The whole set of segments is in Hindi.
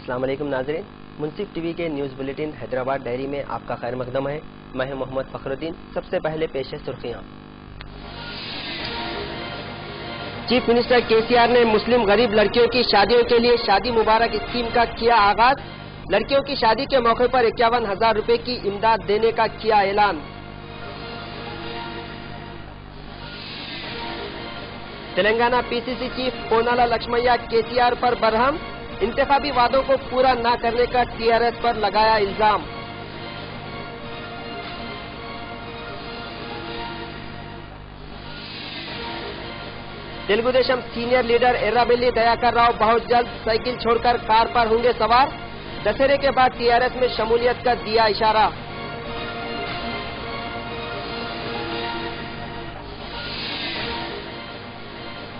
अस्सलाम वालेकुम नाज़रीन, मुंसिफ टीवी के न्यूज़ बुलेटिन हैदराबाद डायरी में आपका खैर मकदम है। मैं हूं मोहम्मद फखरुद्दीन। सबसे पहले पेश है सुर्खियां। चीफ मिनिस्टर केसीआर ने मुस्लिम गरीब लड़कियों की शादियों के लिए शादी मुबारक स्कीम का किया आगाज। लड़कियों की शादी के मौके पर 51,000 रुपए की इमदाद देने का किया ऐलान। तेलंगाना पीसीसी चीफ पोनाला लक्ष्मैया केसीआर पर बरहम। इंतखाबी वादों को पूरा न करने का टीआरएस पर लगाया इल्जाम। तेलुगुदेशम सीनियर लीडर एर्राबेल्ली दयाकर राव बहुत जल्द साइकिल छोड़कर कार पर होंगे सवार। दशहरे के बाद टीआरएस में शमूलियत का दिया इशारा।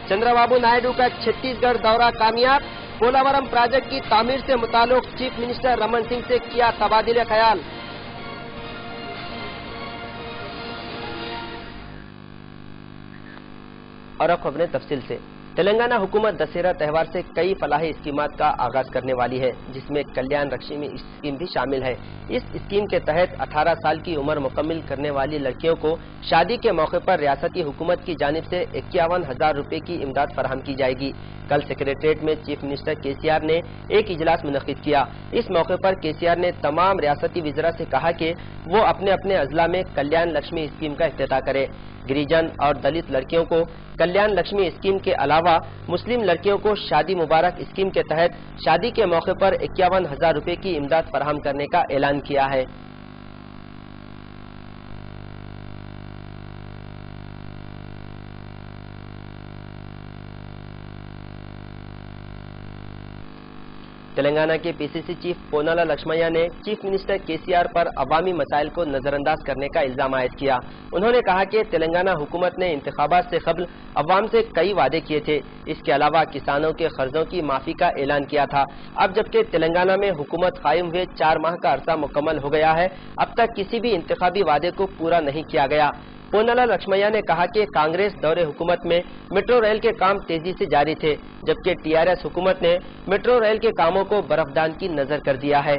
चंद्रबाबू नायडू का छत्तीसगढ़ दौरा कामयाब। पोलावरम प्रोजेक्ट की तामीर से मुताल्लिक चीफ मिनिस्टर रमन सिंह से किया तबादिले ख्याल। और अब खबरें तफसील से। तेलंगाना हुकूमत दशहरा त्यौहार से कई फलाही स्कीमात का आगाज करने वाली है, जिसमें कल्याण लक्ष्मी स्कीम भी शामिल है। इस स्कीम के तहत 18 साल की उम्र मुकम्मिल करने वाली लड़कियों को शादी के मौके पर रियासती हुकूमत की जानिब से 51,000 रुपए की इमदाद फराहम की जाएगी। कल सेक्रेटेरिएट में चीफ मिनिस्टर केसीआर ने एक इजलास मुनक्किद किया। इस मौके पर केसीआर ने तमाम रियासती वज़रा से कहा कि वो अपने अपने अजला में कल्याण लक्ष्मी स्कीम का इफ्तिताह करे। गिरिजन और दलित लड़कियों को कल्याण लक्ष्मी स्कीम के अलावा मुस्लिम लड़कियों को शादी मुबारक स्कीम के तहत शादी के मौके पर 51,000 रुपए की इमदाद फराहम करने का ऐलान किया है। तेलंगाना के पीसीसी चीफ पोनाला लक्ष्मैया ने चीफ मिनिस्टर केसीआर पर अवामी मसाइल को नजरअंदाज करने का इल्जाम आयद किया। उन्होंने कहा कि तेलंगाना हुकूमत ने इंतखाबात से कबल अवाम से कई वादे किए थे। इसके अलावा किसानों के कर्जों की माफी का ऐलान किया था। अब जबकि तेलंगाना में हुकूमत कायम हुए 4 माह का अरसा मुकम्मल हो गया है, अब तक किसी भी इंतखाबी वादे को पूरा नहीं किया गया। पोनाला लक्ष्मैया ने कहा कि कांग्रेस दौरे हुकूमत में मेट्रो रेल के काम तेजी से जारी थे, जबकि टीआरएस हुकूमत ने मेट्रो रेल के कामों को बर्फदान की नजर कर दिया है।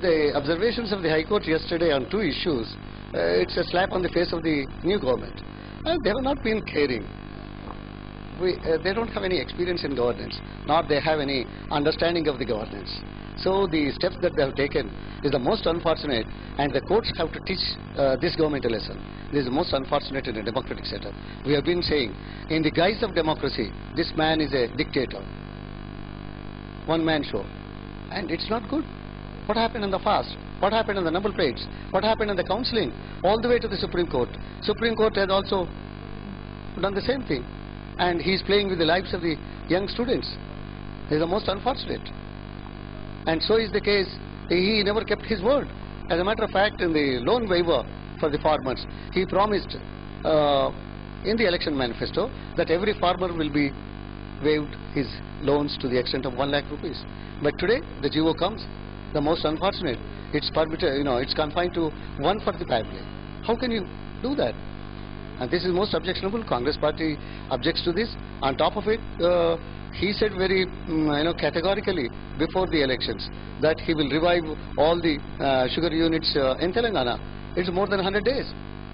The observations of the High Court yesterday on 2 issues, it's a slap on the face of the new government. They have not been caring. They don't have any experience in governance, nor they have any understanding of the governance. So the steps that they have taken is the most unfortunate, and the courts have to teach this government a lesson. This is the most unfortunate in a democratic setup. We have been saying, in the guise of democracy, this man is a dictator. One-man show. And it's not good. What happened in the fast? What happened in the number plates? What happened in the counseling? All the way to the Supreme Court. Supreme Court has also done the same thing. And he is playing with the lives of the young students. This is the most unfortunate. And so is the case, he never kept his word. As a matter of fact, in the loan waiver for the farmers, he promised in the election manifesto that every farmer will be waived his loans to the extent of 1 lakh rupees. But today, the GO comes, the most unfortunate. It's permitted, it's confined to 1 for the family. How can you do that? And this is most objectionable. Congress party objects to this. On top of it, he said very categorically before the elections that he will revive all the sugar units in Telangana. It's more than 100 days.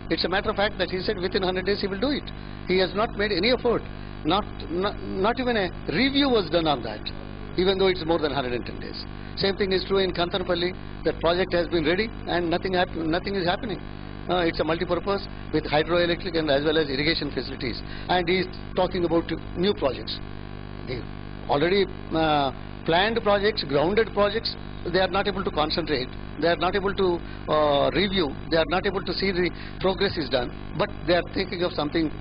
It's a matter of fact that he said within 100 days he will do it. He has not made any effort. Not even a review was done on that, even though it's more than 110 days. Same thing is true in Kantanapalli. That project has been ready and nothing is happening. It's a multi-purpose with hydroelectric and as well as irrigation facilities. And he is talking about new projects. The already planned projects, grounded projects, they are not able to concentrate. They are not able to review. They are not able to see the progress is done. But they are thinking of something,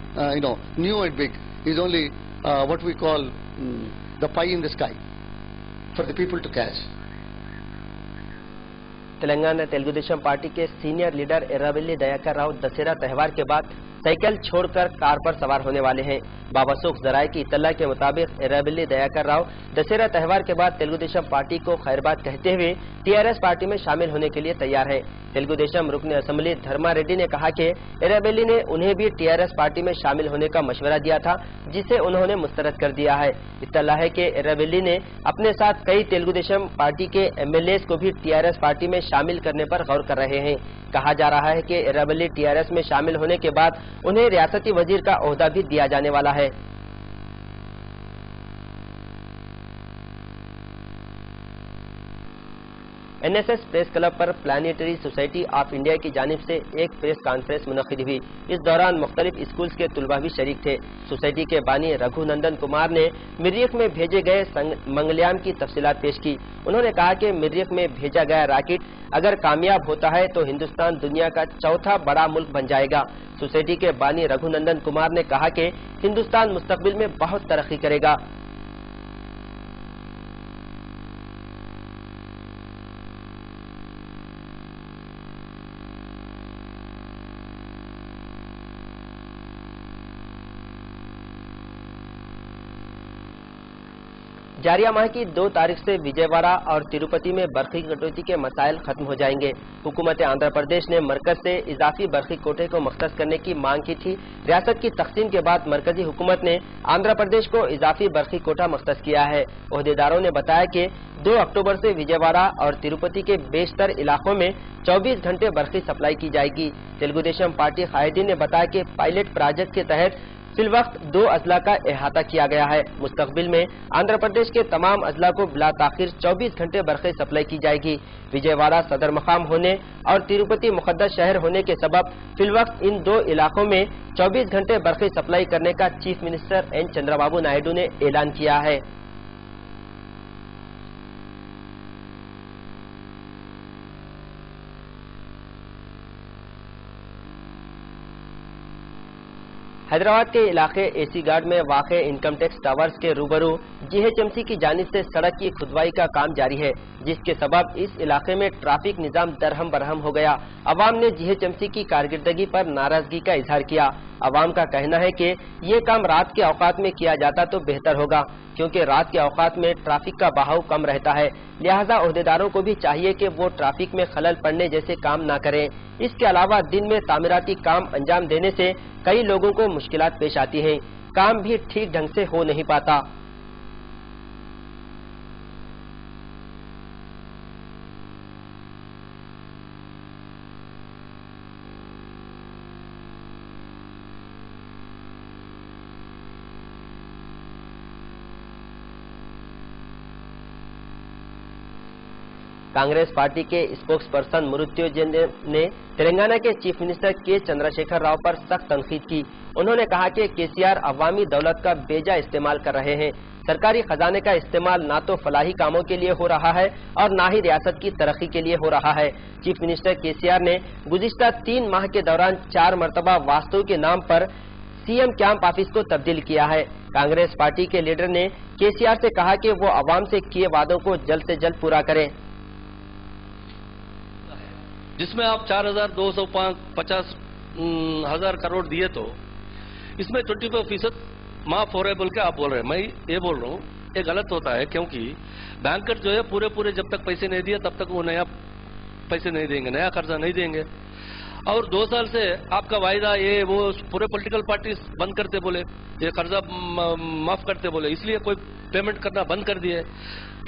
new and big. Is only what we call the pie in the sky for the people to catch. Telangana Telugu Desam party के सीनियर लीडर एर्राबेल्ली दयाकर राव दशहरा त्यौहार के बाद साइकिल छोड़कर कार पर सवार होने वाले हैं। बाबसूख जराये की इत्तला के मुताबिक एर्राबेल्ली दयाकर राव दशहरा त्यौहार के बाद तेलुगुदेशम पार्टी को खैरबाद कहते हुए टीआरएस पार्टी में शामिल होने के लिए तैयार है। तेलुगुदेशम रुकन असेंबली धर्मा रेड्डी ने कहा कि एराबेली ने उन्हें भी टीआरएस पार्टी में शामिल होने का मशवरा दिया था, जिसे उन्होंने मुस्तरद कर दिया है। इत्तला है कि एराबेली ने अपने साथ कई तेलुगुदेशम पार्टी के एमएलए को भी टीआरएस पार्टी में शामिल करने पर गौर कर रहे हैं। कहा जा रहा है कि एराबेली टीआरएस में शामिल होने के बाद उन्हें रियासती वजीर का ओहदा भी दिया जाने वाला है। एनएसएस प्रेस क्लब पर प्लानिटरी सोसाइटी ऑफ इंडिया की जानिब से एक प्रेस कॉन्फ्रेंस मुनक्किद हुई। इस दौरान मुख्तलिफ स्कूल्स के तुलबा भी शरीक थे। सोसाइटी के बानी रघुनंदन कुमार ने मरीख में भेजे गए मंगलयान की तफसीलात पेश की। उन्होंने कहा कि मरीख में भेजा गया रॉकेट अगर कामयाब होता है तो हिंदुस्तान दुनिया का चौथा बड़ा मुल्क बन जाएगा। सोसाइटी के बानी रघुनंदन कुमार ने कहा कि हिंदुस्तान मुस्तकबिल में बहुत तरक्की करेगा। जारिया माह की 2 तारीख से विजयवाड़ा और तिरुपति में बरखी कटौती के मसाइल खत्म हो जाएंगे। हुकूमत आंध्र प्रदेश ने मरकज से इजाफी बरखी कोटे को मख्तस करने की मांग की थी। रियासत की तकसीम के बाद मरकजी हुकूमत ने आंध्र प्रदेश को इजाफी बरखी कोटा मख्तस किया है। ओहदेदारों ने बताया कि 2 अक्टूबर से विजयवाड़ा और तिरुपति के बेशतर इलाकों में 24 घंटे बरखी सप्लाई की जाएगी। तेलुगुदेशम पार्टी कायदीन ने बताया कि पायलट प्रोजेक्ट के तहत फिलवक्त 2 अजला का अहाता किया गया है। मुस्तकबिल में आंध्र प्रदेश के तमाम अजला को बिला ताखिर 24 घंटे बरखे सप्लाई की जाएगी। विजयवाड़ा सदर मकाम होने और तिरुपति मुकद्दस शहर होने के सबब फिलवक्त इन 2 इलाकों में 24 घंटे बरखे सप्लाई करने का chief minister N Chandrababu Naidu ने ऐलान किया है। हैदराबाद के इलाके एसी गार्ड में वाक़े इनकम टैक्स टावर्स के रूबरू जीएचएमसी की जानिब से सड़क की खुदवाई का काम जारी है, जिसके सबब इस इलाके में ट्रैफिक निजाम दरहम बरहम हो गया। अवाम ने जीएचएमसी की कारकर्दगी पर नाराजगी का इजहार किया। अवाम का कहना है कि ये काम रात के औकात में किया जाता तो बेहतर होगा, क्योंकि रात के औकात में ट्रैफिक का बहाव कम रहता है। लिहाजा ओहदेदारों को भी चाहिए कि वो ट्रैफिक में खलल पड़ने जैसे काम ना करें। इसके अलावा दिन में तामीराती काम अंजाम देने से कई लोगों को मुश्किलात पेश आती हैं। काम भी ठीक ढंग से हो नहीं पाता। कांग्रेस पार्टी के स्पोक्स पर्सन मृत्युंजय ने तेलंगाना के चीफ मिनिस्टर के चंद्रशेखर राव पर सख्त तनकीद की। उन्होंने कहा कि केसीआर अवामी दौलत का बेजा इस्तेमाल कर रहे हैं। सरकारी खजाने का इस्तेमाल ना तो फलाही कामों के लिए हो रहा है और ना ही रियासत की तरक्की के लिए हो रहा है। चीफ मिनिस्टर केसीआर ने गुज़िश्ता 3 माह के दौरान 4 मरतबा वास्तु के नाम पर सीएम कैंप ऑफिस को तब्दील किया है। कांग्रेस पार्टी के लीडर ने केसीआर से कहा कि वो अवाम से किए वादों को जल्द से जल्द पूरा करें। जिसमें आप 4,250 करोड़ दिए, तो इसमें 25% माफ हो रहे बोल के आप बोल रहे हैं। मैं ये बोल रहा हूँ ये गलत होता है, क्योंकि बैंकर जो है पूरे जब तक पैसे नहीं दिए तब तक वो नया पैसे नहीं देंगे, नया कर्जा नहीं देंगे। और 2 साल से आपका वायदा ये वो पूरे पॉलिटिकल पार्टी बंद करते बोले, ये कर्जा माफ करते बोले, इसलिए कोई पेमेंट करना बंद कर दिए।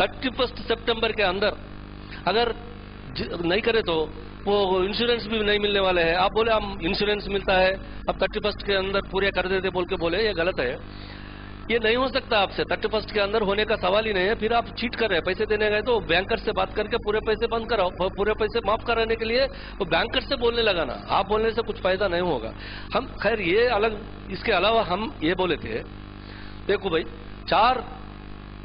31 सितंबर के अंदर अगर नहीं करे तो वो इंश्योरेंस भी नहीं मिलने वाले हैं। आप बोले हम इंश्योरेंस मिलता है, अब 31 के अंदर पूरे कर देते बोल के बोले, ये गलत है। ये नहीं हो सकता आपसे, 31 के अंदर होने का सवाल ही नहीं है। फिर आप चीट कर रहे हैं, पैसे देने गए तो बैंकर से बात करके पूरे पैसे बंद कराओ, पूरे पैसे माफ कराने के लिए वो बैंकर से बोलने लगाना। आप बोलने से कुछ फायदा नहीं होगा। हम खैर ये अलग, इसके अलावा हम ये बोले थे, देखो भाई 4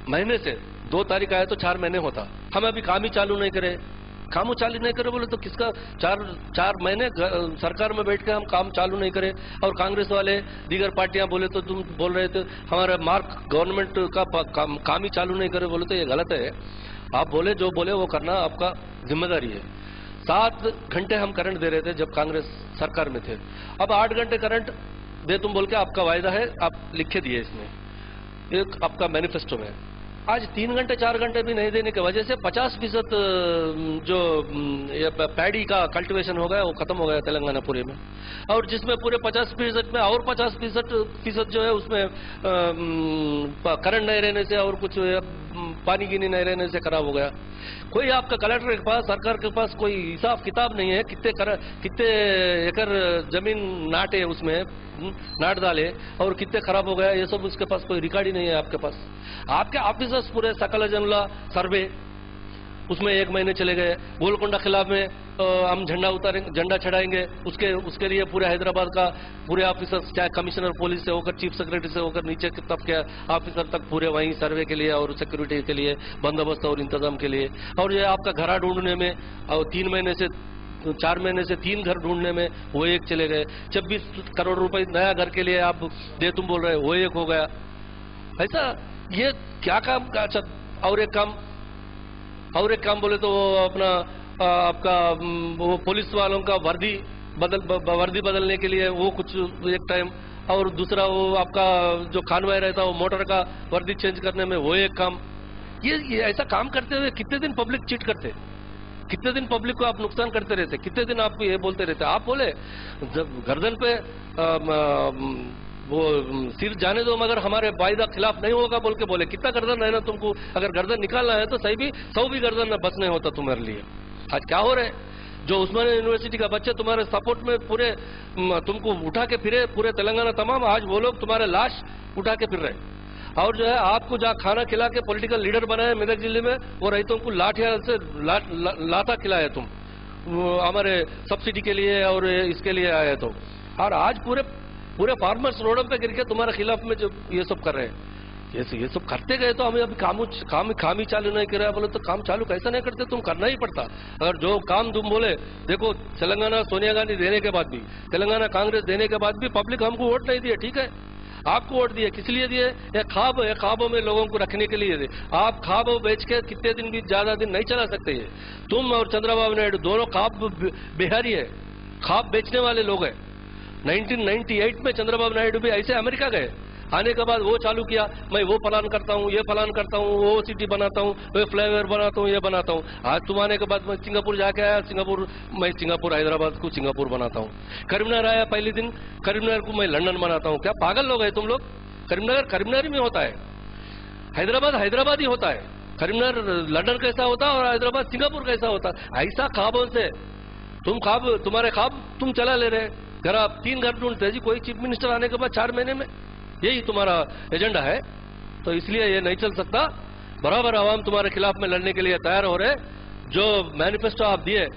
महीने से 2 तारीख आया तो 4 महीने होता, हम अभी काम ही चालू नहीं करे। काम चालू नहीं करे बोले तो किसका 4 महीने सरकार में बैठ के हम काम चालू नहीं करे। और कांग्रेस वाले दीगर पार्टियां बोले तो तुम बोल रहे थे हमारा मार्क गवर्नमेंट का काम ही चालू नहीं करे, बोले तो ये गलत है। आप बोले जो बोले वो करना आपका जिम्मेदारी है। 7 घंटे हम करंट दे रहे थे जब कांग्रेस सरकार में थे, अब 8 घंटे करंट दे तुम बोल के आपका वायदा है, आप लिख के दिए इसमें, एक आपका मैनिफेस्टो में। आज 3 घंटे 4 घंटे भी नहीं देने की वजह से 50% जो पैडी का कल्टीवेशन हो गया वो खत्म हो गया तेलंगाना पूरे में। और जिसमें पूरे 50% में और 50% जो है उसमें करंट नहीं रहने से और कुछ पानी गिनी नहीं रहने से खराब हो गया। कोई आपका कलेक्टर के पास, सरकार के पास कोई हिसाब किताब नहीं है कितने एकड़ जमीन नाटे उसमें नाट डाले और कितने खराब हो गया, ये सब उसके पास कोई रिकॉर्ड ही नहीं है आपके पास। आपके ऑफिसर्स पूरे सकल जमला सर्वे उसमें 1 महीने चले गए। गोलकोंडा खिलाफ में हम झंडा चढ़ाएंगे, उसके लिए पूरे हैदराबाद का पूरे ऑफिसर्स, चाहे कमिश्नर पुलिस से होकर चीफ सेक्रेटरी से होकर नीचे तक के ऑफिसर तक पूरे वहीं सर्वे के लिए और सिक्योरिटी के लिए, बंदोबस्त और इंतजाम के लिए। और ये आपका घरा ढूंढने में और 4 महीने से 3 घर ढूंढने में वो 1 चले गए। 26 करोड़ रुपए नया घर के लिए आप तुम बोल रहे वो 1 हो गया। ऐसा ये क्या काम का? अच्छा, और एक काम बोले तो वो अपना आपका वो पुलिस वालों का वर्दी बदलने के लिए वो कुछ एक टाइम, और दूसरा वो आपका जो खानवाई रहता है वो मोटर का वर्दी चेंज करने में वो 1 काम। ये ऐसा काम करते हुए कितने दिन पब्लिक चीट करते, कितने दिन पब्लिक को आप नुकसान करते रहते, कितने दिन आपको ये बोलते रहते। आप बोले जब गर्दन पे वो सिर जाने दो मगर हमारे वायदा खिलाफ नहीं होगा बोल के बोले। कितना गर्दन है ना तुमको, अगर गर्दन निकालना है तो सही भी 100 भी गर्दन न बच नहीं होता तुम्हारे लिए। आज क्या हो रहा है, जो उस्मानिया यूनिवर्सिटी का बच्चे तुम्हारे सपोर्ट में पूरे तुमको उठा के फिरे, पूरे तेलंगाना तमाम, आज वो लोग तुम्हारे लाश उठा के फिर रहे। और जो है आपको जहाँ खाना खिला के पॉलिटिकल लीडर बनाए मेदक जिले में, वो रईतों को लाठियां से लाता खिलाए तुम हमारे सब्सिडी के लिए और इसके लिए आए तो। और आज पूरे फार्मर्स रोडों पे गिर के तुम्हारे खिलाफ में जो ये सब कर रहे हैं, ये सब करते गए तो हमें अभी काम ही चालू नहीं किया। बोले तो काम चालू कैसा नहीं करते, तुम करना ही पड़ता। अगर जो काम तुम बोले, देखो तेलंगाना सोनिया गांधी देने के बाद भी, तेलंगाना कांग्रेस देने के बाद भी पब्लिक हमको वोट नहीं दिए, ठीक है। आपको वोट दिए किस लिए दिए? ख्वाबों में लोगों को रखने के लिए दिए। आप ख्वाब बेच के कितने दिन भी ज्यादा दिन नहीं चला सकते। ये तुम और चंद्रबाबू नायडू दोनों ख्वाब बिहारी है, ख्वाब बेचने वाले लोग हैं। 1998 में चंद्रबाबू नायडू भी ऐसे अमेरिका गए, आने के बाद वो चालू किया, मैं वो प्लान करता हूँ, ये प्लान करता हूँ, वो सिटी बनाता हूँ, वो फ्लाईओवर बनाता हूँ, ये बनाता हूँ। आज तुम आने के बाद मैं सिंगापुर जाके आया, सिंगापुर हैदराबाद को सिंगापुर बनाता हूँ। करीमनगर आया पहले दिन, करीमनगर को मैं लंदन बनाता हूँ। क्या पागल लोग है तुम लोग? करीमनगर में होता है, हैदराबाद ही होता है। करीमनगर लंदन कैसा होता है और हैदराबाद सिंगापुर कैसा होता है? ऐसा ख्वाबों से तुम्हारे ख्वाब तुम चला ले रहे। घर आप 3 घर ढूंढते जी, कोई चीफ मिनिस्टर आने के बाद 4 महीने में, यही तुम्हारा एजेंडा है। तो इसलिए ये नहीं चल सकता। बराबर आवाम तुम्हारे खिलाफ में लड़ने के लिए तैयार हो रहे। जो मैनिफेस्टो आप दिए।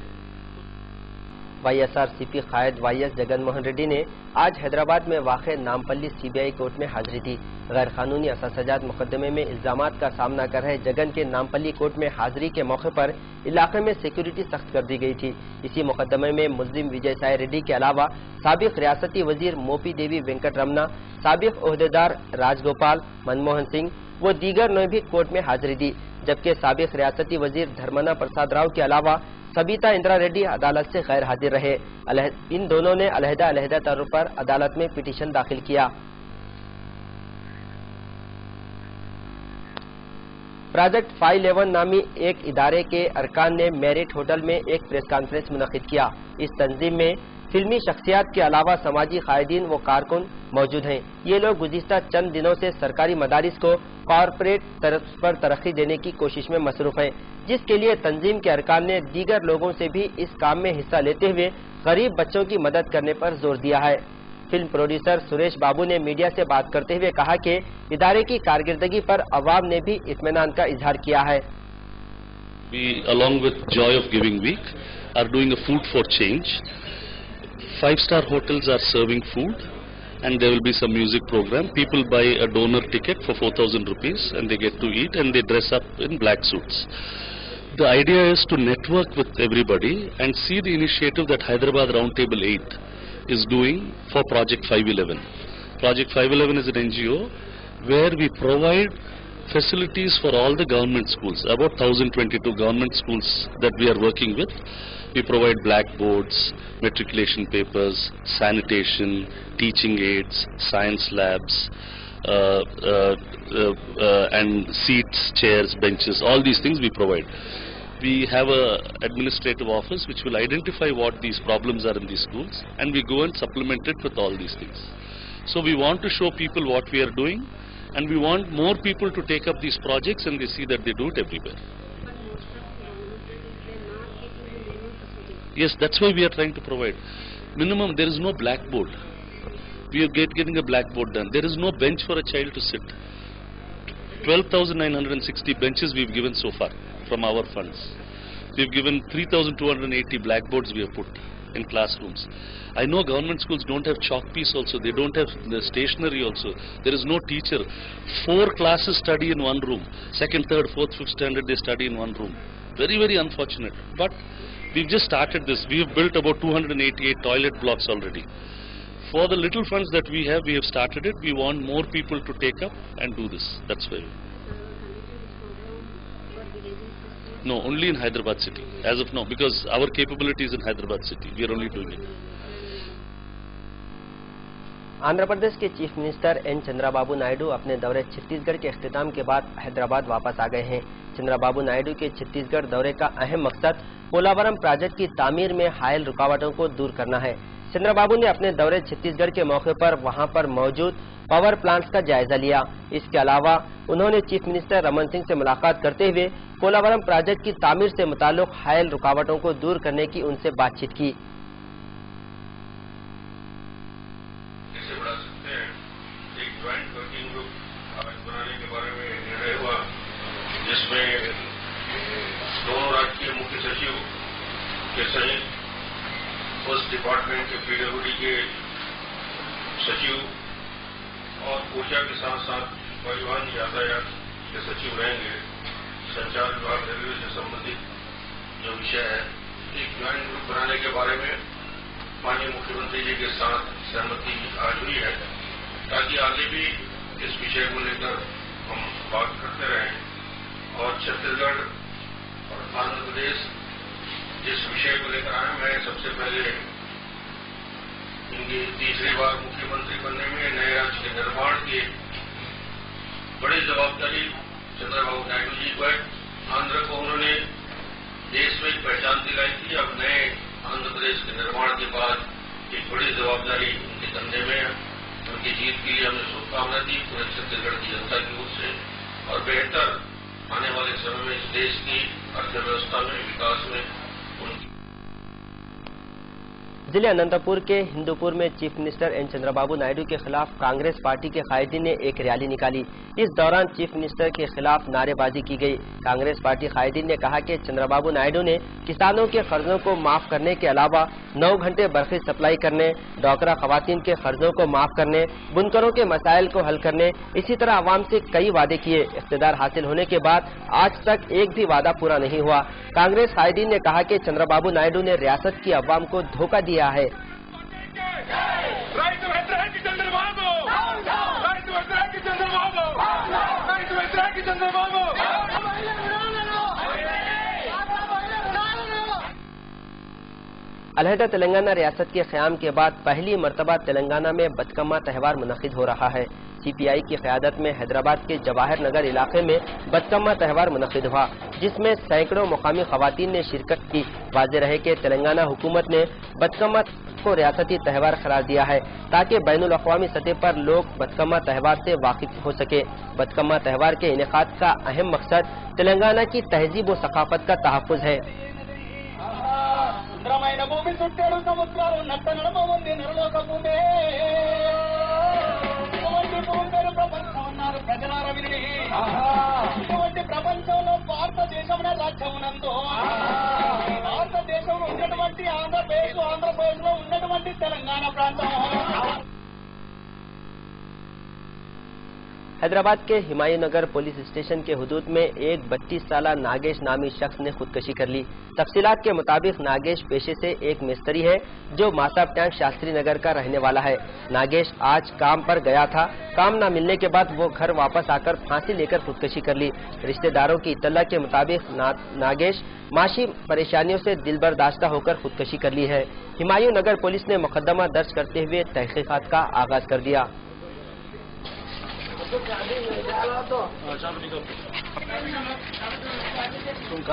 YSRCP कायद YS जगन मोहन रेड्डी ने आज हैदराबाद में वाक़ नामपल्ली CBI कोर्ट में हाजिरी दी। गैर कानूनी असरसजात मुकदमे में इल्जामात का सामना कर रहे जगन के नामपल्ली कोर्ट में हाजिरी के मौके पर इलाके में सिक्योरिटी सख्त कर दी गई थी। इसी मुकदमे में मुल्जिम विजय साई रेड्डी के अलावा साबिक रियासती वजीर मोपी देवी वेंकट रमना, साबिक ओहदेदार राजगोपाल, मनमोहन सिंह व दीगर ने भी कोर्ट में हाजिरी दी। जबकि साबिक रियासती वजीर धर्मना प्रसाद राव के अलावा सबीता इंदिरा रेड्डी अदालत से गैर हाजिर रहे। इन दोनों ने अलहदा तौर पर अदालत में पिटीशन दाखिल किया। प्रोजेक्ट 511 नामी एक इदारे के अरकान ने मेरिट होटल में एक प्रेस कॉन्फ्रेंस मुनक्किद किया। इस तंजीम में फिल्मी शख्सियात के अलावा समाजी कायदीन व कारकुन मौजूद हैं। ये लोग गुज़िश्ता चंद दिनों से सरकारी मदारिस को कॉरपोरेट तरफ पर तरक्की देने की कोशिश में मसरूफ हैं, जिसके लिए तंजीम के अरकान ने दीगर लोगों से भी इस काम में हिस्सा लेते हुए गरीब बच्चों की मदद करने पर जोर दिया है। फिल्म प्रोड्यूसर सुरेश बाबू ने मीडिया से बात करते हुए कहा कि इदारे की कारकर्दगी पर अवाम ने भी इत्मीनान का इजहार किया है। We, along with Joy of Giving Week, are doing a food for change. 5-star hotels are serving food, and there will be some music program. People buy a donor ticket for 4,000 rupees, and they get to eat, and they dress up in black suits. The idea is to network with everybody and see the initiative that Hyderabad Roundtable 8 is doing for Project 511. Project 511 is an NGO where we provide facilities for all the government schools, about 1,022 government schools that we are working with. We provide blackboards, matriculation papers, sanitation, teaching aids, science labs, and seats, chairs, benches, all these things we provide. We have a administrative office which will identify what these problems are in these schools, and we go and supplement it with all these things. So we want to show people what we are doing, and we want more people to take up these projects, and they see that they do it everywhere. Yes, that's why we are trying to provide. Minimum, there is no blackboard. We are getting a blackboard done. There is no bench for a child to sit. 12,960 benches we've given so far from our funds. We've given 3,280 blackboards we have put in classrooms. I know government schools don't have chalk piece also. They don't have the stationery also. There is no teacher. 4 classes study in one room. 2nd, 3rd, 4th, 5th standard they study in one room. Very, very unfortunate. But we've just started this. We have built about 288 toilet blocks already. For the little funds that we have started it. We want more people to take up and do this. That's why. No, only in Hyderabad city as of now, because our capability is in Hyderabad city. We are only doing it. Andhra Pradesh के chief minister N Chandrababu Naidu अपने दौरे छत्तीसगढ़ के इख्तिताम के बाद हैदराबाद वापस आ गए हैं। चंद्राबाबू नायडू के छत्तीसगढ़ दौरे का अहम मकसद पोलावरम प्रोजेक्ट की तामीर में हायल रुकावटों को दूर करना है। चंद्राबाबू ने अपने दौरे छत्तीसगढ़ के मौके पर वहां पर मौजूद पावर प्लांट्स का जायजा लिया। इसके अलावा उन्होंने चीफ मिनिस्टर रमन सिंह से मुलाकात करते हुए पोलावरम प्रोजेक्ट की तामीर से मुताल्लिक हायल रुकावटों को दूर करने की उनसे बातचीत की। जिसमें दोनों राज्य के मुख्य सचिव के सहित उस डिपार्टमेंट के पीडब्ल्यूडी के सचिव और ऊर्जा के साथ साथ परिवहन यातायात के सचिव रहेंगे। संचार विभाग रेलवे से संबंधित जो विषय है, एक ज्वाइंट ग्रुप बनाने के बारे में माननीय मुख्यमंत्री जी के साथ सहमति आज हुई है, ताकि आगे भी इस विषय को लेकर हम बात करते रहें। और छत्तीसगढ़ और आंध्र प्रदेश जिस विषय को लेकर आए, मैं सबसे पहले इनकी तीसरी बार मुख्यमंत्री बनने में नए राज्य के निर्माण की बड़ी जवाबदारी चंद्रबाबू नायडू जी को है। आंध्र को उन्होंने देश में एक पहचान दिलाई थी। अब नए आंध्र प्रदेश के निर्माण के बाद एक बड़ी जवाबदारी उनके कंधे में है। उनकी जीत के लिए हमने शुभकामना दी पूरे छत्तीसगढ़ की जनता की ओर से, और बेहतर आने वाले समय में इस देश की अर्थव्यवस्था में, विकास में उनकी। जिले अनंतपुर के हिंदूपुर में chief minister N Chandrababu Naidu के खिलाफ कांग्रेस पार्टी के कायदीन ने एक रैली निकाली। इस दौरान चीफ मिनिस्टर के खिलाफ नारेबाजी की गई। कांग्रेस पार्टी कायदीन ने कहा कि चंद्रबाबू नायडू ने किसानों के कर्जों को माफ करने के अलावा 9 घंटे बरखी सप्लाई करने, डोकरा खवातीन के कर्जों को माफ करने, बुनकरों के मसाइल को हल करने, इसी तरह आवाम से कई वादे किए। इख्तिदार हासिल होने के बाद आज तक एक भी वादा पूरा नहीं हुआ। कांग्रेस कायदीन ने कहा कि चंद्रबाबू नायडू ने रियासत की अवाम को धोखा दिया है। अलहदा तेलंगाना रियासत के क़याम के बाद पहली मरतबा तेलंगाना में बतकम्मा त्यौहार मुनक़िद हो रहा है। सीपीआई की क़यादत में हैदराबाद के जवाहर नगर इलाके में बतकम्मा त्यौहार मुनक़िद हुआ, जिसमें सैकड़ों मुकामी ख़वातीन ने शिरकत की। वाज़ेह रहे कि तेलंगाना हुकूमत ने बतकम्मा को रियासती त्यौहार करार दिया है, ताकि बैनुल अक़वामी सतह पर लोग बतकम्मा त्यौहार से वाकिफ हो सके। बतकम्मा त्यौहार के इनेकाद का अहम मकसद तेलंगाना की तहजीब व सकाफत का तहफ़्फ़ुज़ है। भूमि చుట్టాడు సముద్రాలు నట్ట నడపవుంది నరలోక భూమి ఇటువంటి భూమి ప్రపంచం ఉన్నారు ప్రజలార విని ఇటువంటి ప్రపంచంలో భారతదేశం రాజ్యం నందు భారతదేశంలో ఉన్నటువంటి ఆంధ్రప్రదేశ్ లో ఉన్నటువంటి తెలంగాణ ప్రాంతం। हैदराबाद के हिमायू नगर पुलिस स्टेशन के हुदूद में एक 32 साला नागेश नामी शख्स ने खुदकशी कर ली। तफसीलात के मुताबिक नागेश पेशे से एक मिस्त्री है जो मासाब टैंक शास्त्री नगर का रहने वाला है। नागेश आज काम पर गया था। काम न मिलने के बाद वो घर वापस आकर फांसी लेकर खुदकशी कर ली। रिश्तेदारों की इत्तला के मुताबिक नागेश माशी परेशानियों से दिलबर्दाश्ता होकर खुदकशी कर ली है। हिमायू नगर पुलिस ने मुकदमा दर्ज करते हुए तहकीकात का आगाज कर दिया। तुम कहाँ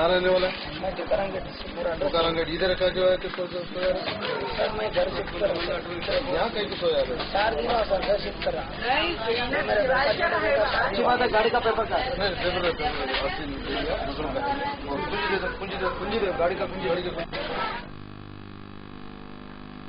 रहने वाला है? मैं दुकान इधर का जो है किसको सर मैं घर शिफ्ट कर रहा हूँ। यहाँ कहीं किसको याद है? 4 दिन हुआ सर घर शिफ्ट कर रहा हूँ। अच्छी बात है, गाड़ी का पेपर का कुंजी दे गाड़ी का कुंजी।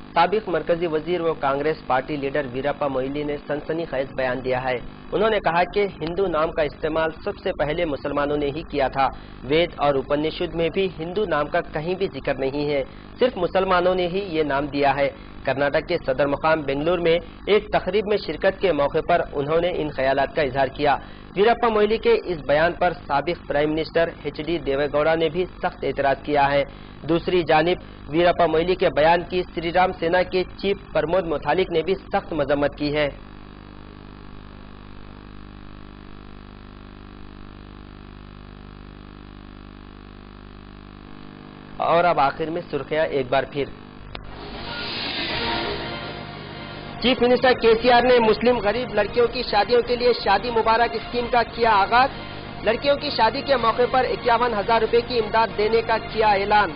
साबिक मरकजी वजीर व कांग्रेस पार्टी लीडर वीरप्पा मोइली ने सनसनीखेज बयान दिया है। उन्होंने कहा कि हिंदू नाम का इस्तेमाल सबसे पहले मुसलमानों ने ही किया था। वेद और उपनिषद में भी हिंदू नाम का कहीं भी जिक्र नहीं है, सिर्फ मुसलमानों ने ही ये नाम दिया है। कर्नाटक के सदर मुकाम बेंगलुरु में एक तकरीब में शिरकत के मौके पर उन्होंने इन ख्यालात का इजहार किया। वीरप्पा मोइली के इस बयान पर साबिक प्राइम मिनिस्टर एच.डी. देवेगौड़ा ने भी सख्त एतराज किया है। दूसरी जानिब वीरप्पा मोइली के बयान की श्रीराम सेना के चीफ प्रमोद मुतालिक ने भी सख्त मजम्मत की है। और अब आखिर में सुर्खियां एक बार फिर। चीफ मिनिस्टर केसीआर ने मुस्लिम गरीब लड़कियों की शादियों के लिए शादी मुबारक स्कीम का किया आगाज। लड़कियों की शादी के मौके पर 51,000 रुपए की इमदाद देने का किया ऐलान।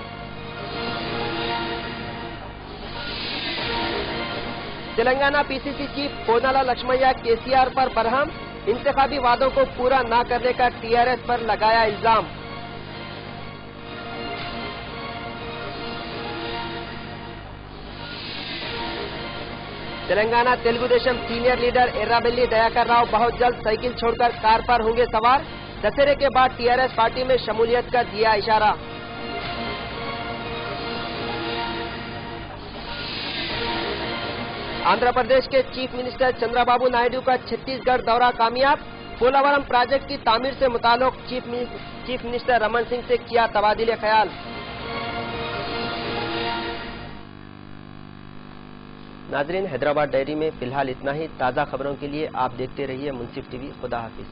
तेलंगाना पीसीसी चीफ पोनाला लक्ष्मయ్య केसीआर पर बरहम, इंतखाबी वादों को पूरा न करने का टीआरएस पर लगाया इल्जाम। तेलंगाना तेलुगुदेशम सीनियर लीडर एर्राबेल्ली दयाकर राव बहुत जल्द साइकिल छोड़कर कार पर होंगे सवार। दशहरे के बाद टीआरएस पार्टी में शमूलियत का दिया इशारा। आंध्र प्रदेश के चीफ मिनिस्टर चंद्रबाबू नायडू का छत्तीसगढ़ दौरा कामयाब। पोलावरम प्रोजेक्ट की तामीर से मुताल्लिक चीफ मिनिस्टर रमन सिंह से किया तबादिले ख्याल। नाजरीन, हैदराबाद डायरी में फिलहाल इतना ही। ताज़ा खबरों के लिए आप देखते रहिए मुंसिफ टीवी। खुदा हाफिज।